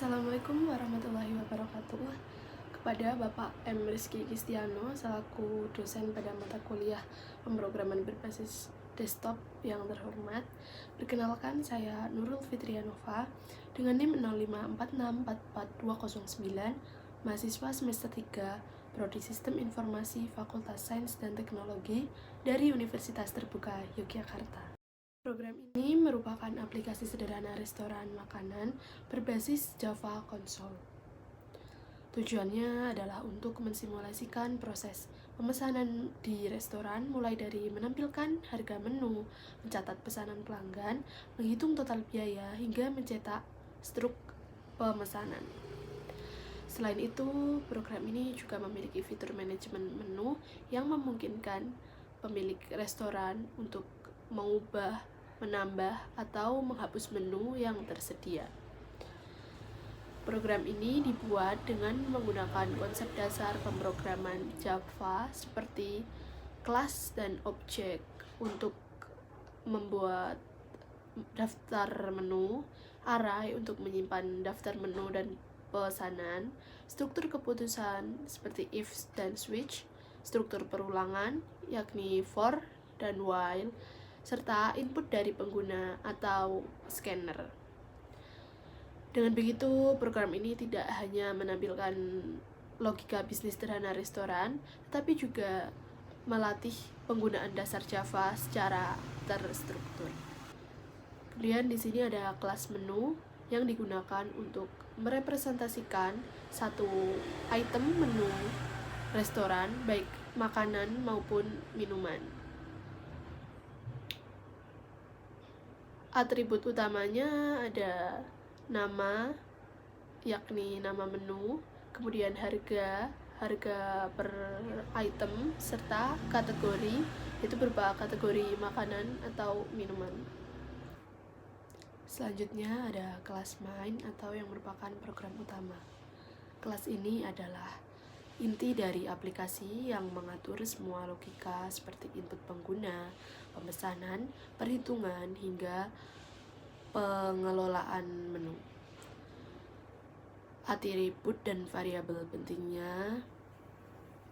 Assalamualaikum warahmatullahi wabarakatuh. Kepada Bapak M. Rizky Kistiano selaku dosen pada mata kuliah pemrograman berbasis desktop yang terhormat, perkenalkan saya Nurul Fitrianova dengan NIM 054644209, mahasiswa semester 3 Prodi Sistem Informasi Fakultas Sains dan Teknologi dari Universitas Terbuka Yogyakarta. Program ini merupakan aplikasi sederhana restoran makanan berbasis Java Console. Tujuannya adalah untuk mensimulasikan proses pemesanan di restoran mulai dari menampilkan harga menu, mencatat pesanan pelanggan, menghitung total biaya, hingga mencetak struk pemesanan. Selain itu, program ini juga memiliki fitur manajemen menu yang memungkinkan pemilik restoran untuk mengubah, menambah, atau menghapus menu yang tersedia. Program ini dibuat dengan menggunakan konsep dasar pemrograman Java seperti kelas dan objek untuk membuat daftar menu, array untuk menyimpan daftar menu dan pesanan, struktur keputusan seperti if dan switch, struktur perulangan yakni for dan while, serta input dari pengguna atau scanner. Dengan begitu, program ini tidak hanya menampilkan logika bisnis sederhana restoran, tetapi juga melatih penggunaan dasar Java secara terstruktur. Kemudian di sini ada kelas menu yang digunakan untuk merepresentasikan satu item menu restoran, baik makanan maupun minuman. Atribut utamanya ada nama, yakni nama menu, kemudian harga per item, serta kategori, yaitu berupa kategori makanan atau minuman. Selanjutnya ada kelas main atau yang merupakan program utama. Kelas ini adalah inti dari aplikasi yang mengatur semua logika seperti input pengguna, pemesanan, perhitungan, hingga pengelolaan menu. Atribut dan variabel pentingnya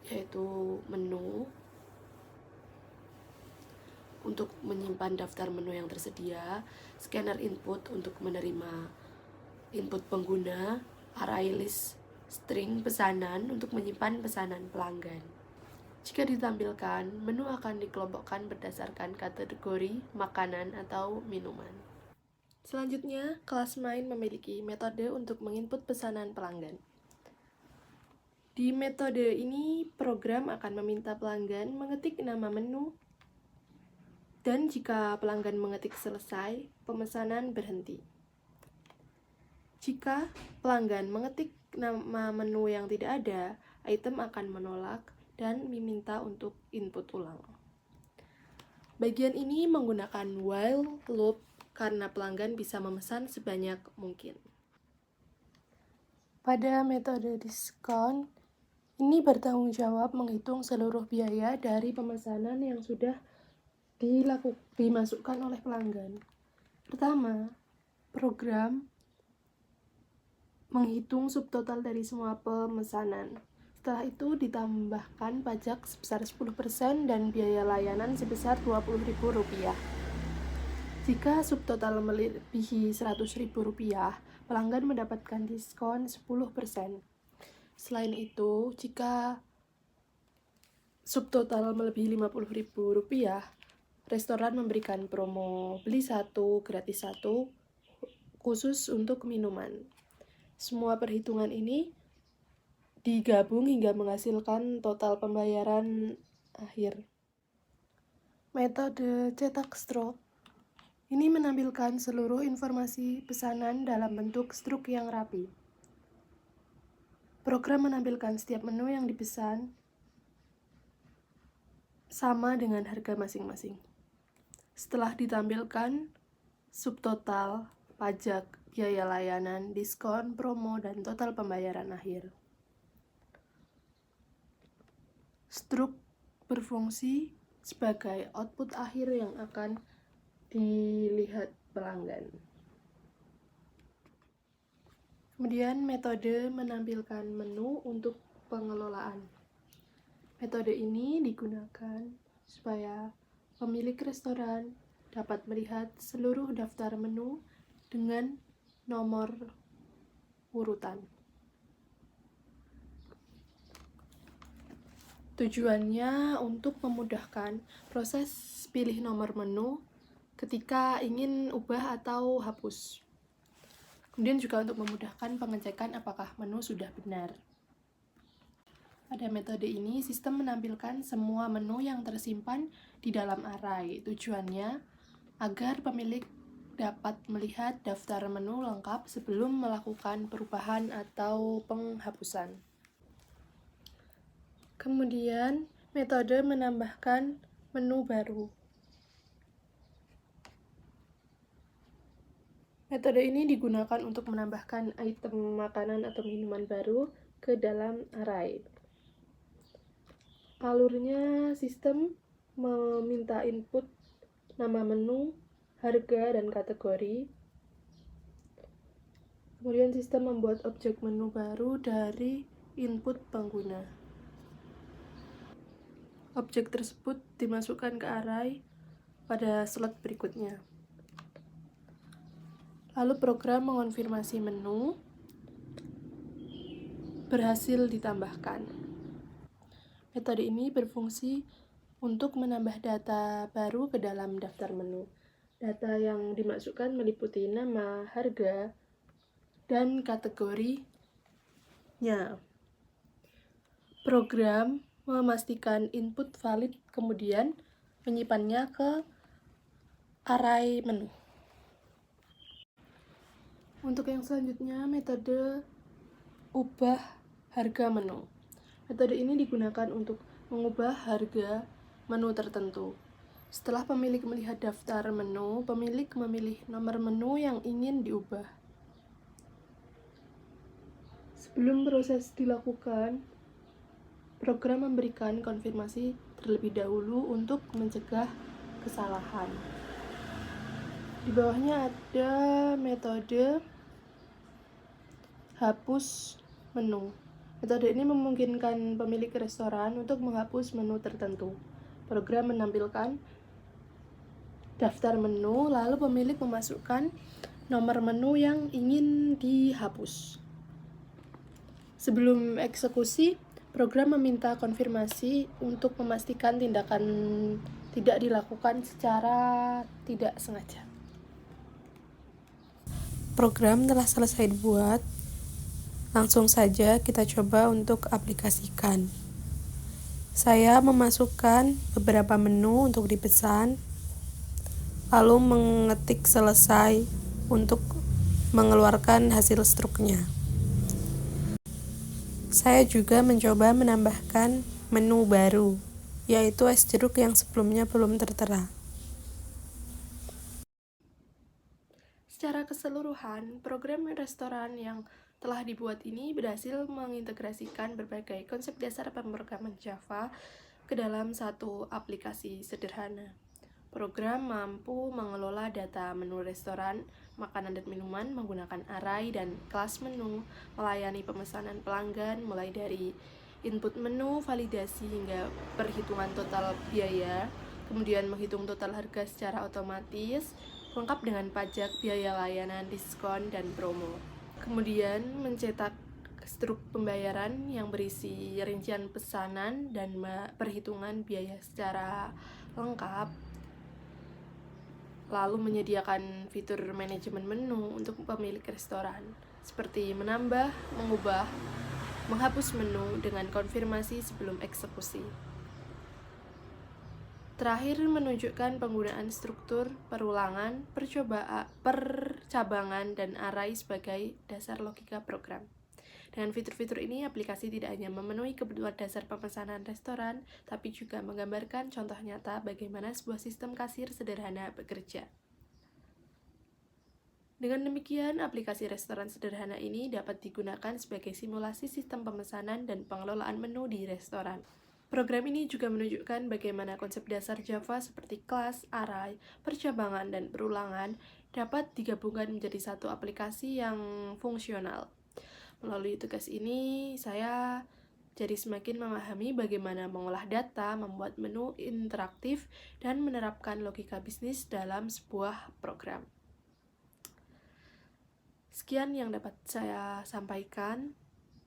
yaitu menu untuk menyimpan daftar menu yang tersedia, scanner input untuk menerima input pengguna, array list string pesanan untuk menyimpan pesanan pelanggan. Jika ditampilkan, menu akan dikelompokkan berdasarkan kategori makanan atau minuman. Selanjutnya, kelas main memiliki metode untuk menginput pesanan pelanggan. Di metode ini, program akan meminta pelanggan mengetik nama menu, dan jika pelanggan mengetik selesai, pemesanan berhenti. Jika pelanggan mengetik nama menu yang tidak ada, item akan menolak dan diminta untuk input ulang. Bagian ini menggunakan while loop karena pelanggan bisa memesan sebanyak mungkin. Pada metode diskon, ini bertanggung jawab menghitung seluruh biaya dari pemesanan yang sudah dimasukkan oleh pelanggan. Pertama, program menghitung subtotal dari semua pemesanan. Setelah itu ditambahkan pajak sebesar 10% dan biaya layanan sebesar Rp20.000. Jika subtotal melebihi Rp100.000, pelanggan mendapatkan diskon 10%. Selain itu, jika subtotal melebihi Rp50.000, restoran memberikan promo beli 1 gratis 1 khusus untuk minuman. Semua perhitungan ini digabung hingga menghasilkan total pembayaran akhir. Metode cetak struk ini menampilkan seluruh informasi pesanan dalam bentuk struk yang rapi. Program menampilkan setiap menu yang dipesan sama dengan harga masing-masing. Setelah ditampilkan subtotal, pajak, biaya layanan, diskon, promo, dan total pembayaran akhir. Struk berfungsi sebagai output akhir yang akan dilihat pelanggan. Kemudian metode menampilkan menu untuk pengelolaan. Metode ini digunakan supaya pemilik restoran dapat melihat seluruh daftar menu dengan nomor urutan. Tujuannya untuk memudahkan proses pilih nomor menu ketika ingin ubah atau hapus. Kemudian juga untuk memudahkan pengecekan apakah menu sudah benar. Pada metode ini, sistem menampilkan semua menu yang tersimpan di dalam array. Tujuannya agar pemilik dapat melihat daftar menu lengkap sebelum melakukan perubahan atau penghapusan. Kemudian, metode menambahkan menu baru. Metode ini digunakan untuk menambahkan item makanan atau minuman baru ke dalam array. Alurnya, sistem meminta input nama menu, harga, dan kategori. Kemudian sistem membuat objek menu baru dari input pengguna. Objek tersebut dimasukkan ke array pada slot berikutnya. Lalu program mengonfirmasi menu berhasil ditambahkan. Metode ini berfungsi untuk menambah data baru ke dalam daftar menu. Data yang dimasukkan meliputi nama, harga, dan kategorinya. Program memastikan input valid, kemudian menyimpannya ke array menu. Untuk yang selanjutnya, metode ubah harga menu. Metode ini digunakan untuk mengubah harga menu tertentu. Setelah pemilik melihat daftar menu, pemilik memilih nomor menu yang ingin diubah. Sebelum proses dilakukan, program memberikan konfirmasi terlebih dahulu untuk mencegah kesalahan. Di bawahnya ada metode hapus menu. Metode ini memungkinkan pemilik restoran untuk menghapus menu tertentu. Program menampilkan daftar menu, lalu pemilik memasukkan nomor menu yang ingin dihapus. Sebelum eksekusi, program meminta konfirmasi untuk memastikan tindakan tidak dilakukan secara tidak sengaja. Program telah selesai dibuat. Langsung saja kita coba untuk aplikasikan. Saya memasukkan beberapa menu untuk dipesan, lalu mengetik selesai untuk mengeluarkan hasil struknya. Saya juga mencoba menambahkan menu baru, yaitu es jeruk yang sebelumnya belum tertera. Secara keseluruhan, program restoran yang telah dibuat ini berhasil mengintegrasikan berbagai konsep dasar pemrograman Java ke dalam satu aplikasi sederhana. Program mampu mengelola data menu restoran, makanan dan minuman menggunakan array dan kelas menu, melayani pemesanan pelanggan mulai dari input menu, validasi hingga perhitungan total biaya, kemudian menghitung total harga secara otomatis, lengkap dengan pajak, biaya layanan, diskon, dan promo. Kemudian mencetak struk pembayaran yang berisi rincian pesanan dan perhitungan biaya secara lengkap, lalu menyediakan fitur manajemen menu untuk pemilik restoran, seperti menambah, mengubah, menghapus menu dengan konfirmasi sebelum eksekusi. Terakhir, menunjukkan penggunaan struktur, perulangan, percabangan, dan array sebagai dasar logika program. Dengan fitur-fitur ini, aplikasi tidak hanya memenuhi kebutuhan dasar pemesanan restoran, tapi juga menggambarkan contoh nyata bagaimana sebuah sistem kasir sederhana bekerja. Dengan demikian, aplikasi restoran sederhana ini dapat digunakan sebagai simulasi sistem pemesanan dan pengelolaan menu di restoran. Program ini juga menunjukkan bagaimana konsep dasar Java seperti kelas, array, percabangan, dan perulangan dapat digabungkan menjadi satu aplikasi yang fungsional. Melalui tugas ini, saya jadi semakin memahami bagaimana mengolah data, membuat menu interaktif, dan menerapkan logika bisnis dalam sebuah program. Sekian yang dapat saya sampaikan.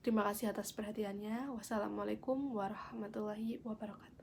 Terima kasih atas perhatiannya. Wassalamualaikum warahmatullahi wabarakatuh.